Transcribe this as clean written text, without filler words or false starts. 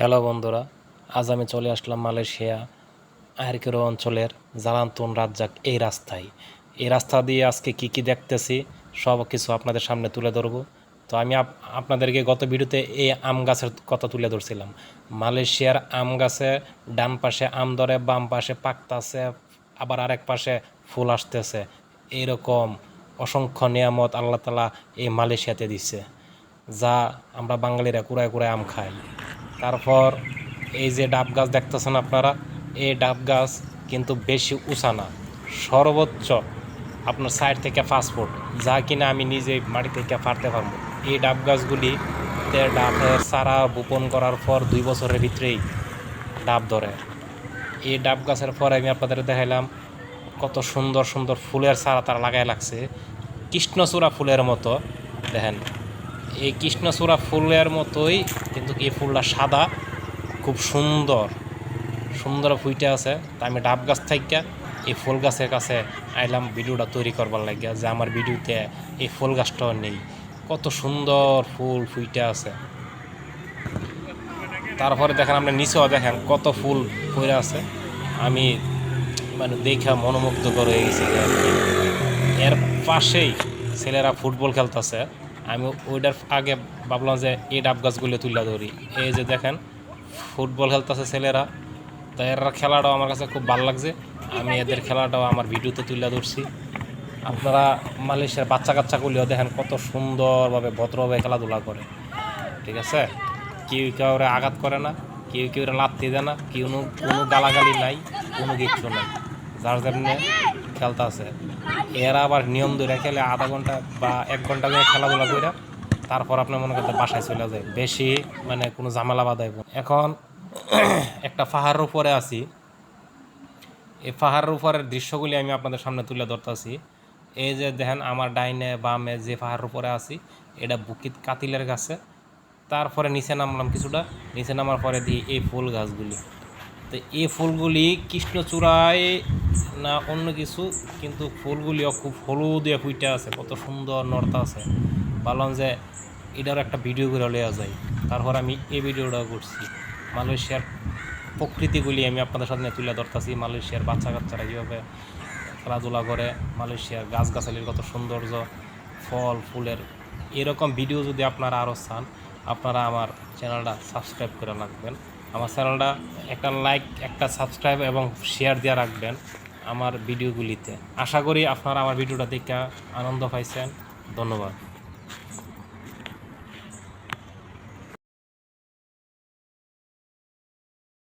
Hello বন্ধুরা, আজ আমি চলে আসলাম মালয়েশিয়া আরকেরো অঞ্চলের জালান্তন রাজ্জাক এই রাস্তা দিয়ে আজকে কি দেখতেছি সব কিছু আপনাদের সামনে তুলে ধরবো। তো আমি আপনাদেরকে গত ভিডিওতে এই আম গাছের কথা তুলে ধরছিলাম। মালয়েশিয়ার আম গাছে ডান পাশে আম ধরে, বাম পাশে পাকতাছে, আবার আরেক পাশে ফুল আসতেছে। এইরকম অসংখ্য নিয়ামত আল্লাহ তাআলা এই মালয়েশিয়াতে দিচ্ছে, যা আমরা বাঙালিরা কুড়ায় কুড়ায় আম খাই। তারপর এই যে ডাব গাছ দেখতেছেন আপনারা, এই ডাব গাছ কিন্তু বেশি উঁচা না, সর্বোচ্চ আপনার 4 থেকে 5 ফুট, যা কিনা আমি নিজে মাটি থেকে পারতে পারবো। এই ডাব গাছগুলিতে ডাবের চারা বপন করার পর 2 বছরের ভিতরেই ডাব ধরে। এই ডাব গাছের পরে আমি আপনাদের দেখাইলাম কত সুন্দর সুন্দর ফুলের চারা তারা লাগাই লাগছে, কৃষ্ণচূড়া ফুলের মতো। দেখেন, এই কৃষ্ণচূড়া ফুলের মতোই, কিন্তু এই ফুলটা সাদা, খুব সুন্দর সুন্দর ফুইটে আছে। তা আমি ডাব গাছ থেকে এই ফুল গাছের কাছে আইলাম ভিডিওটা তৈরি করবার লাগিয়া, যে আমার ভিডিওতে এই ফুল গাছটাও নেই, কত সুন্দর ফুল ফুইটে আছে। তারপরে দেখেন, আপনি নিচেও দেখেন কত ফুল পড়ে আছে। আমি দেখা মনোমুগ্ধকর হয়ে গেছি। এর পাশেই ছেলেরা ফুটবল খেলতেছে। আমি ওইটার আগে ভাবলাম যে এই ডাব গাছগুলো তুলে ধরি। এই যে দেখেন ফুটবল খেলতেছে ছেলেরা, তো এর খেলাটাও আমার কাছে খুব ভালো লাগছে। আমি এদের খেলাটাও আমার ভিডিওতে তুলে ধরছি। আপনারা মালয়েশিয়ার বাচ্চা কাচ্চাগুলিও দেখেন কত সুন্দরভাবে ভদ্রভাবে খেলাধুলা করে, ঠিক আছে? কেউ কাউরে আঘাত করে না, কেউ লাত্তি দেয় না, কোনো গালাগালি নাই, কোনো কিচ্ছু নাই, যার যেমনি খেলতে আছে। এরা আবার নিয়ম ধরে খেলে আধা ঘন্টা বা 1 ঘন্টা ধরে খেলাধুলা করে তারপর আপনার মনে করতে বাসায় চলে যায়, বেশি কোনো ঝামেলা বাধায়। এখন একটা পাহাড়ের উপরে আছি, এই পাহাড়ের উপরের দৃশ্যগুলি আমি আপনাদের সামনে তুলে ধরতেছি। এই যে দেখেন, আমার ডাইনে বামে যে পাহাড়ের উপরে আছি, এটা বুকিত কাতিলের গাছে। তারপরে নিচে নামলাম কিছুটা, নিচে নামার পরে দিই এই ফুল গাছগুলি। তো এই ফুলগুলি কৃষ্ণচূড়ায় না অন্য কিছু, কিন্তু ফুলগুলিও খুব হলুদিয়া ফুইটা আছে, কত সুন্দর নড়তা আছে। বললাম যে এটারও একটা ভিডিও করে লওয়া যায়। তারপর আমি এই ভিডিওটাও করছি। মালয়েশিয়ার প্রকৃতিগুলি আমি আপনাদের সামনে তুলে ধরতেছি, মালয়েশিয়ার বাচ্চা কাচ্চারা কীভাবে খেলাধুলা করে, মালয়েশিয়ার গাছগাছালির কত সৌন্দর্য, ফল ফুলের। এরকম ভিডিও যদি আপনারা আরও চান, আপনারা আমার চ্যানেলটা সাবস্ক্রাইব করে রাখবেন। আমার চ্যানেলটা একটা লাইক, একটা সাবস্ক্রাইব এবং শেয়ার দিয়ে রাখবেন আমার ভিডিওগুলিতে। আশা করি আপনারা আমার ভিডিওটা দেখে আনন্দ পাইছেন। ধন্যবাদ।